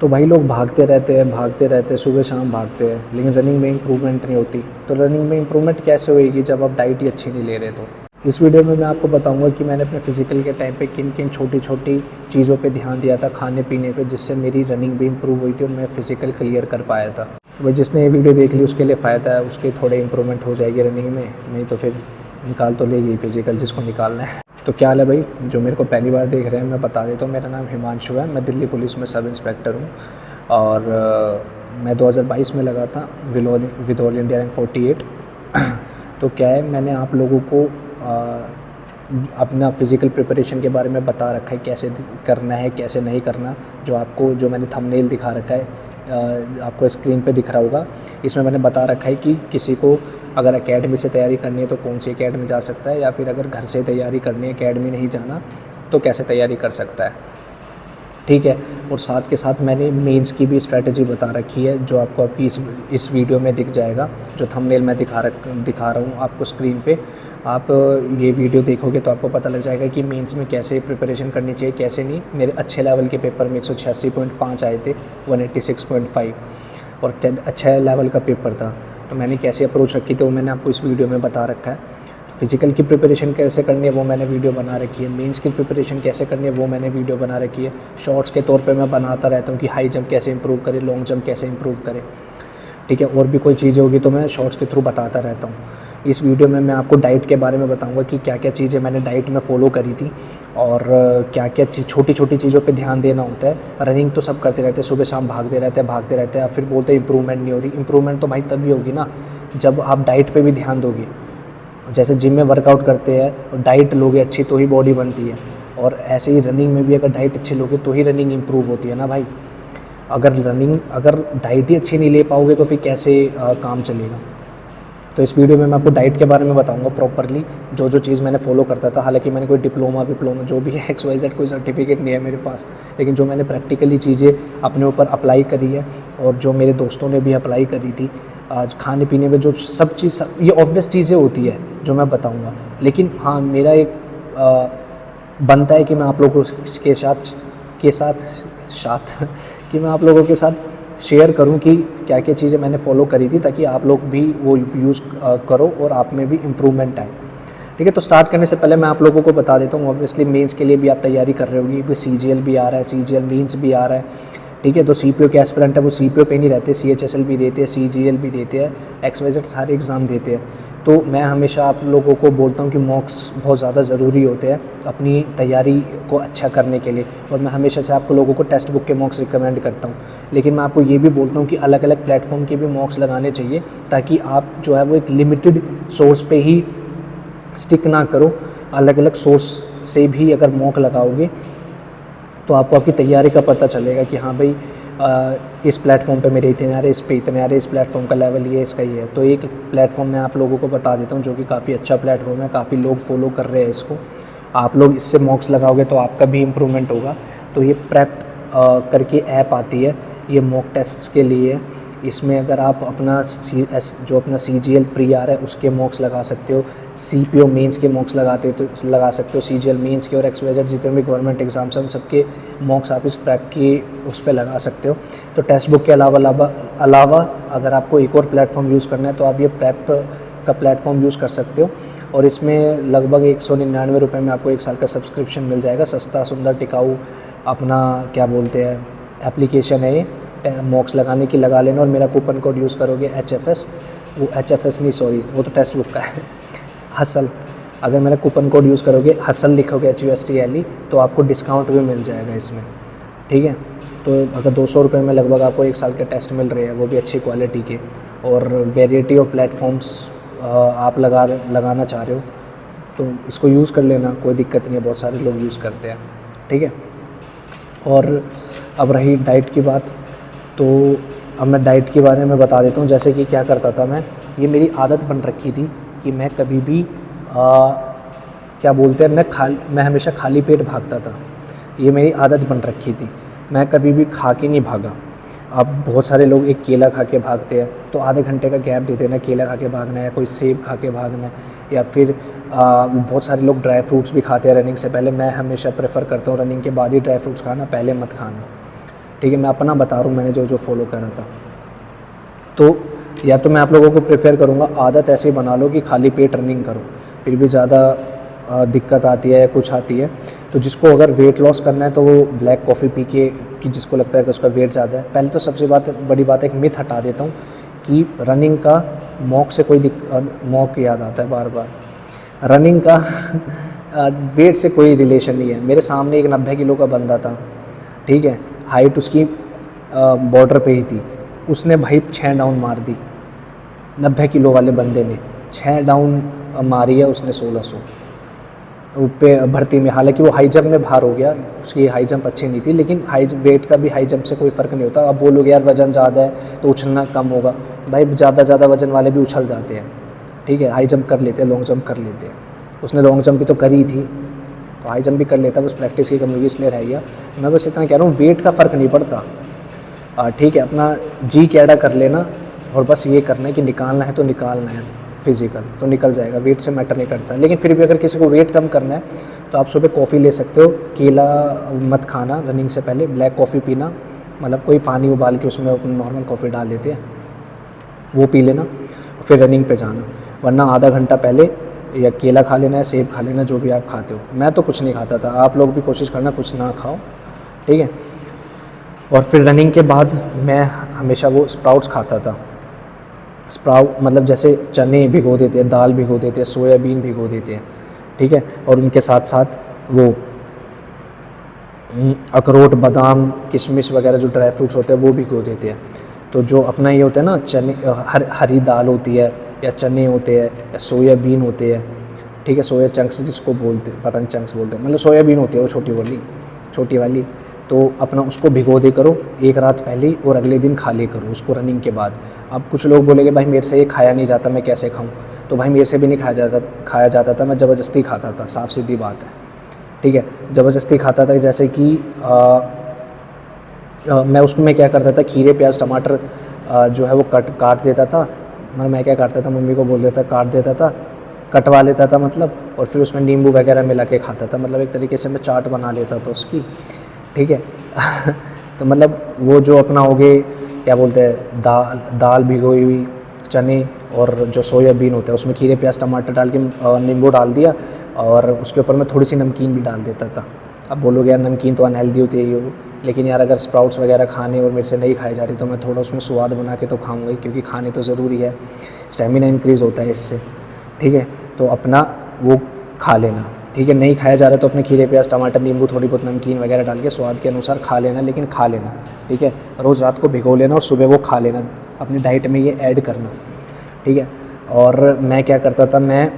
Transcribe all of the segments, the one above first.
तो भाई लोग भागते रहते हैं, सुबह शाम भागते हैं, लेकिन रनिंग में इम्प्रूवमेंट नहीं होती। तो रनिंग में इम्प्रूवमेंट कैसे होएगी जब आप डाइट ही अच्छी नहीं ले रहे? तो इस वीडियो में मैं आपको बताऊंगा कि मैंने अपने फिजिकल के टाइम पे किन किन छोटी छोटी चीज़ों पे ध्यान दिया था, खाने पीने पे, जिससे मेरी रनिंग भी इम्प्रूव हुई थी और मैं फिजिकल क्लियर कर पाया था। तो भाई जिसने ये वीडियो देख ली उसके लिए फ़ायदा है, उसके थोड़े इंप्रूवमेंट हो जाएगी रनिंग में, नहीं तो फिर निकाल तो लेगी फिजिकल जिसको निकालना है। तो क्या हाल है भाई, जो मेरे को पहली बार देख रहे हैं मैं बता देता हूँ, मेरा नाम हिमांशु है, मैं दिल्ली पुलिस में सब इंस्पेक्टर हूँ और मैं 2022 में लगा था विद ऑल इंडिया रैंक 48। तो क्या है, मैंने आप लोगों को अपना फ़िज़िकल प्रिपरेशन के बारे में बता रखा है, कैसे करना है कैसे नहीं करना। जो मैंने थंबनेल दिखा रखा है, आपको स्क्रीन पे दिख रहा होगा, इसमें मैंने बता रखा है कि किसी को अगर एकेडमी से तैयारी करनी है तो कौन सी एकेडमी जा सकता है, या फिर अगर घर से तैयारी करनी है, एकेडमी नहीं जाना, तो कैसे तैयारी कर सकता है। ठीक है, और साथ के साथ मैंने मेंस की भी स्ट्रैटेजी बता रखी है, जो आपको अभी इस वीडियो में दिख जाएगा, जो थंबनेल मैं दिखा रहा हूँ आपको स्क्रीन पे। आप ये वीडियो देखोगे तो आपको पता लग जाएगा कि मेंस में कैसे प्रिपरेशन करनी चाहिए, कैसे नहीं। मेरे अच्छे लेवल के पेपर में 186.5 आए थे, 186.5, और अच्छा लेवल का पेपर था। तो मैंने कैसे अप्रोच रखी थी वो मैंने आपको इस वीडियो में बता रखा है। फ़िज़िकल की प्रिपरेशन कैसे करनी है वो मैंने वीडियो बना रखी है, मेंस की प्रिपरेशन कैसे करनी है वो मैंने वीडियो बना रखी है। शॉर्ट्स के तौर पे मैं बनाता रहता हूँ कि हाई जंप कैसे इंप्रूव करें, लॉन्ग जंप कैसे इंप्रूव करें। ठीक है, और भी कोई चीज़ें होगी तो मैं शॉर्ट्स के थ्रू बताता रहता हूँ। इस वीडियो में मैं आपको डाइट के बारे में बताऊंगा कि क्या क्या चीज़ें मैंने डाइट में फ़ॉलो करी थी और क्या क्या छोटी छोटी चीज़ों पे ध्यान देना होता है। रनिंग तो सब करते रहते हैं, सुबह शाम भागते रहते हैं, फिर बोलते हैं इंप्रूवमेंट नहीं हो रही। इंप्रूवमेंट तो भाई तभी होगी ना जब आप डाइट पे भी ध्यान दोगे। जैसे जिम में वर्कआउट करते हैं और डाइट लोगे अच्छी तो ही बॉडी बनती है, और ऐसे ही रनिंग में भी अगर डाइट अच्छी लोगे तो ही रनिंग इम्प्रूव होती है ना भाई। अगर डाइट ही अच्छी नहीं ले पाओगे तो फिर कैसे काम चलेगा। तो इस वीडियो में मैं आपको डाइट के बारे में बताऊंगा प्रॉपरली, जो जो चीज़ मैंने फॉलो करता था। हालांकि मैंने कोई डिप्लोमा जो भी है XYZ कोई सर्टिफिकेट नहीं है मेरे पास, लेकिन जो मैंने प्रैक्टिकली चीज़ें अपने ऊपर अप्लाई करी है और जो मेरे दोस्तों ने भी अप्लाई करी थी, आज खाने पीने में जो सब चीज़, ये ऑब्वियस चीज़ें होती है जो मैं बताऊँगा। लेकिन हाँ, मेरा एक बनता है कि मैं आप लोगों के साथ कि मैं आप लोगों के साथ शेयर करूं कि क्या क्या चीज़ें मैंने फॉलो करी थी, ताकि आप लोग भी वो यूज़ करो और आप में भी इम्प्रूवमेंट आए। ठीक है, तो स्टार्ट करने से पहले मैं आप लोगों को बता देता हूँ, ऑब्वियसली मेंस के लिए भी आप तैयारी कर रहे होगी, CGL भी आ रहा है, CGL मेंस भी आ रहा है। ठीक है, तो CPO के एस्पिरेंट है वो CPO पे नहीं रहते, CHSL भी देते हैं, CGL भी देते हैं, XYZ सारे एग्ज़ाम देते हैं। तो मैं हमेशा आप लोगों को बोलता हूँ कि मॉक्स बहुत ज़्यादा ज़रूरी होते हैं अपनी तैयारी को अच्छा करने के लिए, और मैं हमेशा से आपको लोगों को टेक्स्ट बुक के मॉक्स रिकमेंड करता हूँ। लेकिन मैं आपको ये भी बोलता हूँ कि अलग अलग प्लेटफॉर्म के भी मॉक्स लगाने चाहिए, ताकि आप जो है वो एक लिमिटेड सोर्स पे ही स्टिक ना करो। अलग अलग सोर्स से भी अगर मॉक लगाओगे तो आपको आपकी तैयारी का पता चलेगा कि हाँ भाई, इस प्लेटफॉर्म पे मेरे इतने आ रहे, इस पे इतने आ रहे, इस प्लेटफॉर्म का लेवल ये, इसका ये है। तो एक प्लेटफॉर्म मैं आप लोगों को बता देता हूँ जो कि काफ़ी अच्छा प्लेटफॉर्म है, काफ़ी लोग फॉलो कर रहे हैं इसको। आप लोग इससे मॉक्स लगाओगे तो आपका भी इम्प्रूवमेंट होगा। तो ये प्रेप करके ऐप आती है, ये मॉक टेस्ट्स के लिए। इसमें अगर आप अपना जो अपना CGL प्री आर है उसके मॉक्स लगा सकते हो, CPO मेंस के मॉक्स लगा सकते हो, CGL मेंस के और XYZ जितने भी गवर्नमेंट एग्जाम्स हैं उन सबके मॉक्स आप इस प्रेप की उस पर लगा सकते हो। तो टेक्स्ट बुक के अलावा अगर आपको एक और प्लेटफॉर्म यूज़ करना है तो आप ये प्रेप का प्लेटफॉर्म यूज़ कर सकते हो, और इसमें लगभग 199 रुपये में आपको 1 साल का सब्सक्रिप्शन मिल जाएगा। सस्ता सुंदर टिकाऊ अपना क्या बोलते हैं एप्लीकेशन है ये, मॉक्स लगाने की लगा लेना, और मेरा कूपन कोड यूज़ करोगे HFS, वो HFS नहीं सॉरी, वो तो टेक्स्ट बुक का है, हसल। अगर मेरा कूपन कोड यूज़ करोगे, हसल लिखोगे HUSTLE, तो आपको डिस्काउंट भी मिल जाएगा इसमें। ठीक है, तो अगर 200 रुपये में लगभग आपको 1 साल के टेस्ट मिल रहे हैं, वो भी अच्छी क्वालिटी के, और वेरिएटी ऑफ प्लेटफॉर्म्स आप लगाना चाह रहे हो तो इसको यूज़ कर लेना, कोई दिक्कत नहीं है, बहुत सारे लोग यूज़ करते हैं। ठीक है, और अब रही डाइट की बात, तो अब मैं डाइट के बारे में बता देता हूँ। जैसे कि क्या करता था मैं, ये मेरी आदत बन रखी थी कि मैं कभी भी क्या बोलते हैं, मैं हमेशा खाली पेट भागता था। ये मेरी आदत बन रखी थी, मैं कभी भी खा के नहीं भागा। अब बहुत सारे लोग एक केला खा के भागते हैं, तो आधे घंटे का गैप दे देना, केला खा के भागना है, कोई सेब खा के भागना है, या फिर बहुत सारे लोग ड्राई फ्रूट्स भी खाते हैं रनिंग से पहले। मैं हमेशा प्रेफर करता हूँ रनिंग के बाद ही ड्राई फ्रूट्स खाना, पहले मत खाना। ठीक है, मैं अपना बता रहा हूँ मैंने जो जो फॉलो करा था। तो या तो मैं आप लोगों को प्रेफर करूँगा आदत ऐसी बना लो कि खाली पेट रनिंग करो, फिर भी ज़्यादा दिक्कत आती है या कुछ आती है तो जिसको अगर वेट लॉस करना है तो वो ब्लैक कॉफ़ी पी के, कि जिसको लगता है कि उसका वेट ज़्यादा है। पहले तो सबसे बड़ी बात एक मिथ हटा देता हूँ कि रनिंग का मॉक से कोई मॉक याद आता है बार बार, रनिंग का वेट से कोई रिलेशन नहीं है। मेरे सामने एक 90 किलो का बंदा था, ठीक है, हाइट उसकी बॉर्डर पे ही थी, उसने भाई 6 डाउन मार दी। 90 किलो वाले बंदे ने 6 डाउन मारी है उसने 1600 पे भर्ती में। हालांकि वो हाई जंप में बाहर हो गया, उसकी हाई जंप अच्छी नहीं थी, लेकिन वेट का भी हाई जंप से कोई फ़र्क नहीं होता। अब बोलोगे यार वज़न ज़्यादा है तो उछलना कम होगा, भाई ज़्यादा वज़न वाले भी उछल जाते हैं, ठीक है, हाई जंप कर लेते हैं, लॉन्ग जंप कर लेते हैं। उसने लॉन्ग जंप भी तो करी थी, तो हाई जंप भी कर लेता, बस प्रैक्टिस की कमी होगी इसलिए रह गया। मैं बस इतना कह रहा हूँ वेट का फ़र्क नहीं पड़ता, ठीक है, अपना जी कैडा कर लेना और बस ये करना है कि निकालना है तो निकालना है, फिज़िकल तो निकल जाएगा, वेट से मैटर नहीं करता। लेकिन फिर भी अगर किसी को वेट कम करना है तो आप सुबह कॉफ़ी ले सकते हो, केला मत खाना रनिंग से पहले, ब्लैक कॉफ़ी पीना, मतलब कोई पानी उबाल के उसमें अपनी नॉर्मल कॉफ़ी डाल देते हैं वो पी लेना, फिर रनिंग पे जाना। वरना आधा घंटा पहले या केला खा लेना है, सेब खा लेना, जो भी आप खाते हो। मैं तो कुछ नहीं खाता था, आप लोग भी कोशिश करना कुछ ना खाओ, ठीक है। और फिर रनिंग के बाद मैं हमेशा वो स्प्राउट्स खाता था। स्प्राउट मतलब जैसे चने भिगो देते हैं, दाल भिगो देते हैं, सोयाबीन भिगो देते हैं, ठीक है, और उनके साथ साथ वो अखरोट, बादाम, किशमिश वगैरह जो ड्राई फ्रूट्स होते हैं वो भिगो देते हैं। तो जो अपना ये होता है ना, चने, हरी दाल होती है या चने होते हैं या सोयाबीन होते हैं, ठीक है, सोया चंक्स जिसको बोलते हैं, पता नहीं चंक्स बोलते हैं, मतलब सोयाबीन होती है वो छोटी वाली। तो अपना उसको भिगो दे करो एक रात पहले और अगले दिन खा ले करो उसको रनिंग के बाद। अब कुछ लोग बोलेंगे भाई मेरे से ये खाया नहीं जाता, मैं कैसे खाऊं? तो भाई मेरे से भी नहीं खाया जाता था, मैं ज़बरदस्ती खाता था, साफ़ सीधी बात है, ठीक है, ज़बरदस्ती खाता था। जैसे कि मैं उसको मैं क्या करता था, खीरे प्याज टमाटर जो है वो काट देता था, मतलब मैं क्या करता था, मम्मी को बोल देता, काट देता था, कटवा लेता था मतलब, और फिर उसमें नींबू वगैरह मिला के खाता था, मतलब एक तरीके से मैं चाट बना लेता था उसकी, ठीक है। तो मतलब वो जो अपना हो गए क्या बोलते हैं, दाल भिगोई हुई, चने और जो सोयाबीन होता है उसमें खीरे प्याज टमाटर डाल के नींबू डाल दिया, और उसके ऊपर मैं थोड़ी सी नमकीन भी डाल देता था। अब बोलोगे यार नमकीन तो अनहेल्दी होती है ये वो, लेकिन यार अगर स्प्राउट्स वगैरह खाने और मेरे से नहीं खाई जा रही तो मैं थोड़ा उसमें स्वाद बना के तो खाऊंगा ही, क्योंकि खाने तो ज़रूरी है, स्टेमिना इंक्रीज़ होता है इससे, ठीक है। तो अपना वो खा लेना, ठीक है, नहीं खाया जा रहा तो अपने खीरे प्याज टमाटर नींबू थोड़ी बहुत नमकीन वगैरह डाल के स्वाद के अनुसार खा लेना, लेकिन खा लेना, ठीक है। रोज़ रात को भिगो लेना और सुबह वो खा लेना, अपनी डाइट में ये ऐड करना, ठीक है। और मैं क्या करता था, मैं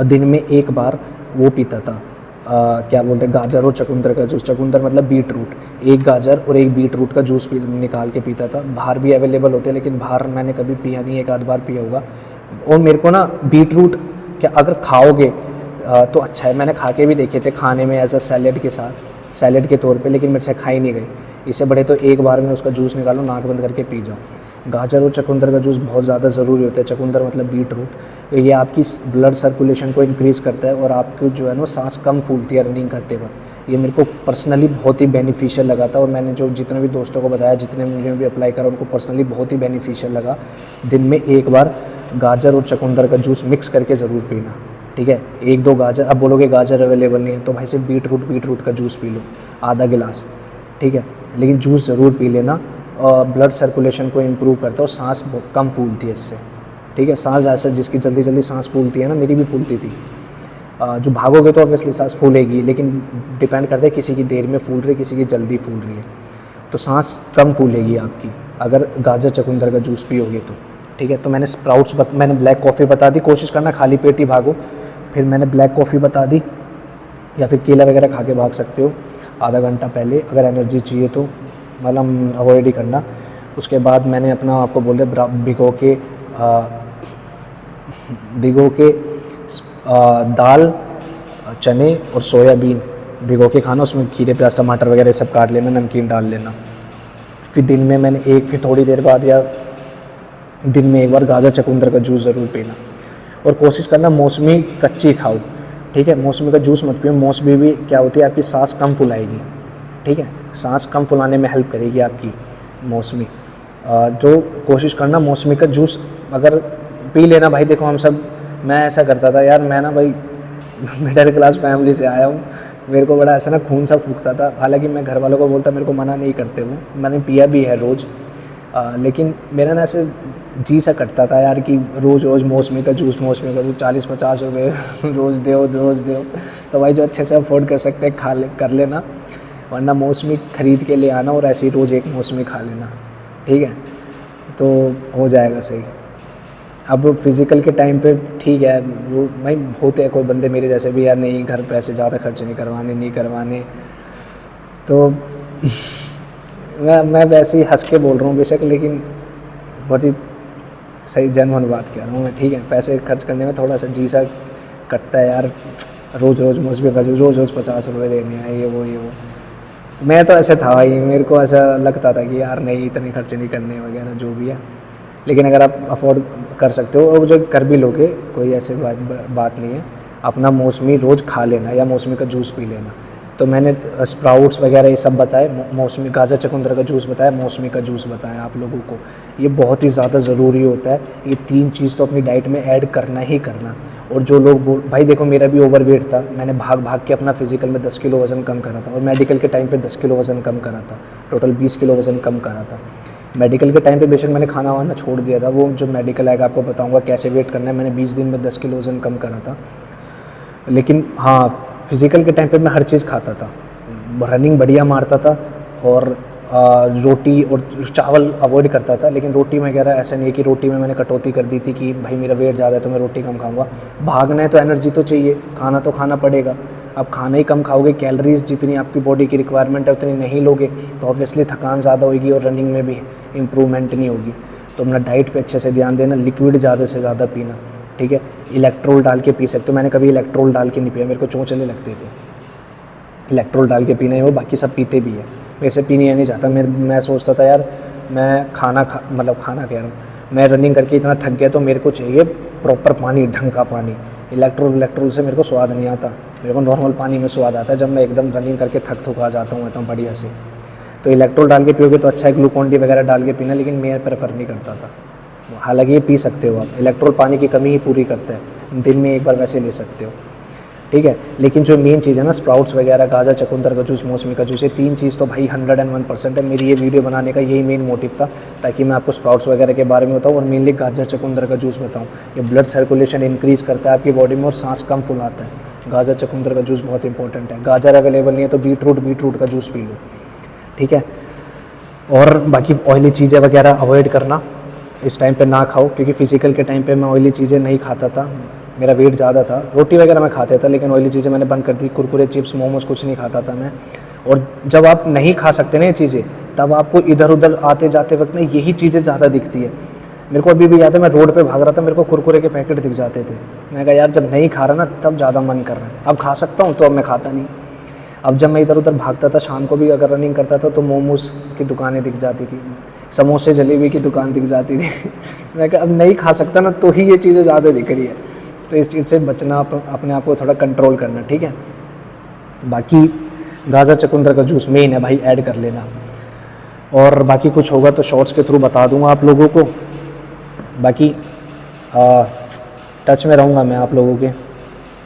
दिन में एक बार वो पीता था, क्या बोलते हैं, गाजर और चुकंदर का जूस। चुकंदर मतलब बीट रूट, एक गाजर और एक बीट रूट का जूस निकाल के पीता था। बाहर भी अवेलेबल होते हैं, लेकिन बाहर मैंने कभी पिया नहीं, एक आध बार पिया होगा। और मेरे को ना बीट रूट क्या अगर खाओगे तो अच्छा है, मैंने खा के भी देखे थे खाने में एज अ सैलेड के साथ, सैलेड के तौर पे, लेकिन मेरे से खाई नहीं गई। इससे बड़े तो एक बार में उसका जूस निकालो, नाक बंद करके पी जाओ। गाजर और चुकंदर का जूस बहुत ज़्यादा ज़रूरी होता है। चुकंदर मतलब बीट रूट, तो ये आपकी ब्लड सर्कुलेशन को इंक्रीज़ करता है और आपकी जो है ना सांस कम फूलती है रनिंग करते वक्त। ये मेरे को पर्सनली बहुत ही बेनिफिशियल लगा था, और मैंने जो जितने भी दोस्तों को बताया, जितने मुझे भी अप्लाई करा, उनको पर्सनली बहुत ही बेनिफिशियल लगा। दिन में एक बार गाजर और चुकंदर का जूस मिक्स करके ज़रूर पीना, ठीक है। एक दो गाजर, अब बोलोगे गाजर अवेलेबल नहीं है तो भाई सिर्फ बीट रूट का जूस पी लो, आधा गिलास, ठीक है, लेकिन जूस ज़रूर पी लेना। और ब्लड सर्कुलेशन को इम्प्रूव करता है और सांस कम फूलती है इससे, ठीक है। सांस ऐसा जिसकी जल्दी सांस फूलती है ना, मेरी भी फूलती थी। जो भागोगे तो ऑब्वियसली सांस फूलेगी, लेकिन डिपेंड करता है किसी की देर में फूल रही है, किसी की जल्दी फूल रही है, तो सांस कम फूलेगी आपकी अगर गाजर चुकंदर का जूस पियोगे तो, ठीक है। तो मैंने मैंने ब्लैक कॉफ़ी बता दी, कोशिश करना खाली पेट ही भागो। फिर मैंने ब्लैक कॉफ़ी बता दी, या फिर केला वगैरह खा के भाग सकते हो आधा घंटा पहले, अगर एनर्जी चाहिए तो, मतलब अवॉइड ही करना। उसके बाद मैंने अपना आपको बोल दिया, भिगो के दाल, चने और सोयाबीन भिगो के खाना, उसमें खीरे प्याज टमाटर वगैरह सब काट लेना, नमकीन डाल लेना। फिर दिन में मैंने फिर थोड़ी देर बाद या दिन में एक बार गाजर चुकंदर का जूस ज़रूर पीना। और कोशिश करना मौसमी कच्ची खाओ, ठीक है, मौसमी का जूस मत पियो। मौसमी भी क्या होती है, आपकी सांस कम फुलाएगी, ठीक है। सांस कम फुलाने में हेल्प करेगी आपकी मौसमी। जो कोशिश करना मौसमी का जूस अगर पी लेना भाई, देखो हम सब, मैं ऐसा करता था यार, मैं ना भाई मिडिल क्लास फैमिली से आया हूँ, मेरे को बड़ा ऐसा ना खून सा फूकता था। हालांकि मैं घर वालों को बोलता, मेरे को मना नहीं करते वो, मैंने पिया भी है रोज़, लेकिन मेरा ना ऐसे जी सा कटता था यार कि रोज़ रोज़ मौसमी का जूस 40-50 रुपये रोज़ दो। तो भाई जो अच्छे से अफोर्ड कर सकते हैं कर लेना, वरना मौसमी ख़रीद के ले आना और ऐसे ही रोज़ एक मौसमी खा लेना, ठीक है, तो हो जाएगा सही। अब फिज़िकल के टाइम पे ठीक है, वो भाई होते हैं कोई बंदे मेरे जैसे भी यार, नहीं घर पे ऐसे ज़्यादा खर्च नहीं करवाने, तो मैं वैसे ही हंस के बोल रहा हूँ बेशक, लेकिन बहुत ही सही जेन्युइन बात कह रहा हूँ मैं, ठीक है। पैसे खर्च करने में थोड़ा सा जी सा कटता है यार, रोज़ मौसमी का रोज़ 50 रुपये देने हैं, ये वो। तो मैं तो ऐसे था भाई, मेरे को ऐसा लगता था कि यार नहीं इतने खर्चे नहीं करने वगैरह जो भी है। लेकिन अगर आप अफोर्ड कर सकते हो और जो कर भी लोगे, कोई ऐसी बात नहीं है, अपना मौसमी रोज़ खा लेना या मौसमी का जूस पी लेना। तो मैंने स्प्राउट्स वगैरह ये सब बताए, मौसमी गाजर चकुंदर का जूस बताया, मौसमी का जूस बताया आप लोगों को, ये बहुत ही ज़्यादा ज़रूरी होता है। ये 3 चीज़ तो अपनी डाइट में ऐड करना ही करना। और जो लोग भाई देखो, मेरा भी ओवरवेट था, मैंने भाग के अपना फिजिकल में 10 किलो वज़न कम करा था, और मेडिकल के टाइम पे 10 किलो वज़न कम करा था, टोटल 20 किलो वज़न कम करा था। मेडिकल के टाइम पे बेशक मैंने खाना वाना छोड़ दिया था, वो जो मेडिकल आएगा आपको बताऊंगा कैसे वेट करना है, मैंने 20 दिन में 10 किलो वज़न कम करा था। लेकिन हाँ, फिज़िकल के टाइम पे मैं हर चीज़ खाता था, रनिंग बढ़िया मारता था, और रोटी और चावल अवॉइड करता था। लेकिन रोटी वगैरह ऐसा नहीं है कि रोटी में मैंने कटौती कर दी थी कि भाई मेरा वेट ज़्यादा है तो मैं रोटी कम खाऊंगा। भागना है तो एनर्जी तो चाहिए, खाना तो खाना पड़ेगा। अब खाना ही कम खाओगे, कैलोरीज जितनी आपकी बॉडी की रिक्वायरमेंट है उतनी नहीं लोगे, तो ऑब्वियसली थकान ज़्यादा होगी और रनिंग में भी इम्प्रूवमेंट नहीं होगी। तो अपना डाइट पे अच्छे से ध्यान देना, लिक्विड ज़्यादा से ज़्यादा पीना, ठीक है। इलेक्ट्रोल डाल के पी सकते हो, मैंने कभी इलेक्ट्रोल डाल के नहीं पिया, मेरे को चोंचले लगते थे। इलेक्ट्रोल डाल के पीना है वो, बाकी सब पीते भी है, मेरे से पीनी नहीं चाहता। मैं सोचता था यार, मैं खाना कह रहा हूँ, मैं रनिंग करके इतना थक गया तो मेरे को चाहिए प्रॉपर पानी, ढंग का पानी। इलेक्ट्रोल से मेरे को स्वाद नहीं आता, मेरे को नॉर्मल पानी में स्वाद आता है जब मैं एकदम रनिंग करके थक आ जाता हूँ एकदम बढ़िया से। तो इलेक्ट्रोल डाल के पियोगे तो अच्छा है, ग्लूकॉन डी वगैरह डाल के पीना, लेकिन मैं प्रेफर नहीं करता था। हालांकि ये पी सकते हो आप, इलेक्ट्रोल पानी की कमी ही पूरी करता है, दिन में एक बार वैसे ले सकते हो, ठीक है। लेकिन जो मेन चीज़ है ना, स्प्राउट्स वगैरह, गाजर चकुंदर का जूस, मौसमी का जूस, ये 3 चीज़ तो भाई 101% है। मेरी ये वीडियो बनाने का यही मेन मोटिव था, ताकि मैं आपको स्प्राउट्स वगैरह के बारे में बताऊँ और मेनली गाजर चकुंदर का जूस बताऊँ। ये ब्लड सर्कुलेशन इंक्रीज़ करता है आपकी बॉडी में और सांस कम फुलाता है। गाजर चकुंदर का जूस बहुत इंपॉर्टेंट है। गाजर अवेलेबल नहीं है तो बीटरूट का जूस पी लो, ठीक है। और बाकी ऑयली चीज़ें वगैरह अवॉइड करना, इस टाइम पे ना खाओ, क्योंकि फ़िज़िकल के टाइम पे मैं ऑयली चीज़ें नहीं खाता था, मेरा वेट ज़्यादा था। रोटी वगैरह मैं खाता था, लेकिन ऑयली चीज़ें मैंने बंद कर दी, कुरकुरे, चिप्स, मोमोज कुछ नहीं खाता था मैं। और जब आप नहीं खा सकते ना ये चीज़ें, तब आपको इधर उधर आते जाते वक्त ना यही चीज़ें ज़्यादा दिखती है। मेरे को अभी भी याद है, मैं रोड पे भाग रहा था, मेरे को कुरकुरे के पैकेट दिख जाते थे। मैं कहा यार, जब नहीं खा रहा ना तब ज़्यादा मन कर रहा है, अब खा सकता हूँ तो अब मैं खाता नहीं। अब जब मैं इधर उधर भागता था, शाम को भी अगर रनिंग करता था, तो मोमोज की दुकानें दिख जाती थी, समोसे जलेबी की दुकान दिख जाती थी। मैं कहा अब नहीं खा सकता ना, तो ही ये चीज़ें ज़्यादा दिख रही है। तो इस चीज़ से बचना, अपने आप को थोड़ा कंट्रोल करना, ठीक है। बाकी गाजर चकुंदर का जूस मेन है भाई, ऐड कर लेना। और बाकी कुछ होगा तो शॉर्ट्स के थ्रू बता दूंगा आप लोगों को। बाकी टच में रहूँगा मैं आप लोगों के,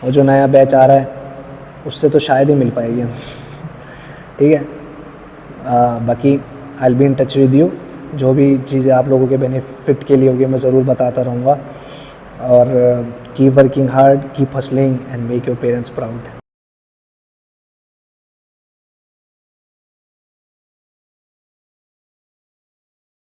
और जो नया बैच आ रहा है उससे तो शायद ही मिल पाएगी हम, ठीक है। बाकी I will be in touch with you, जो भी चीज़ें आप लोगों के बेनिफिट के लिए होगी मैं ज़रूर बताता रहूँगा। और keep working hard, keep hustling and make your parents proud.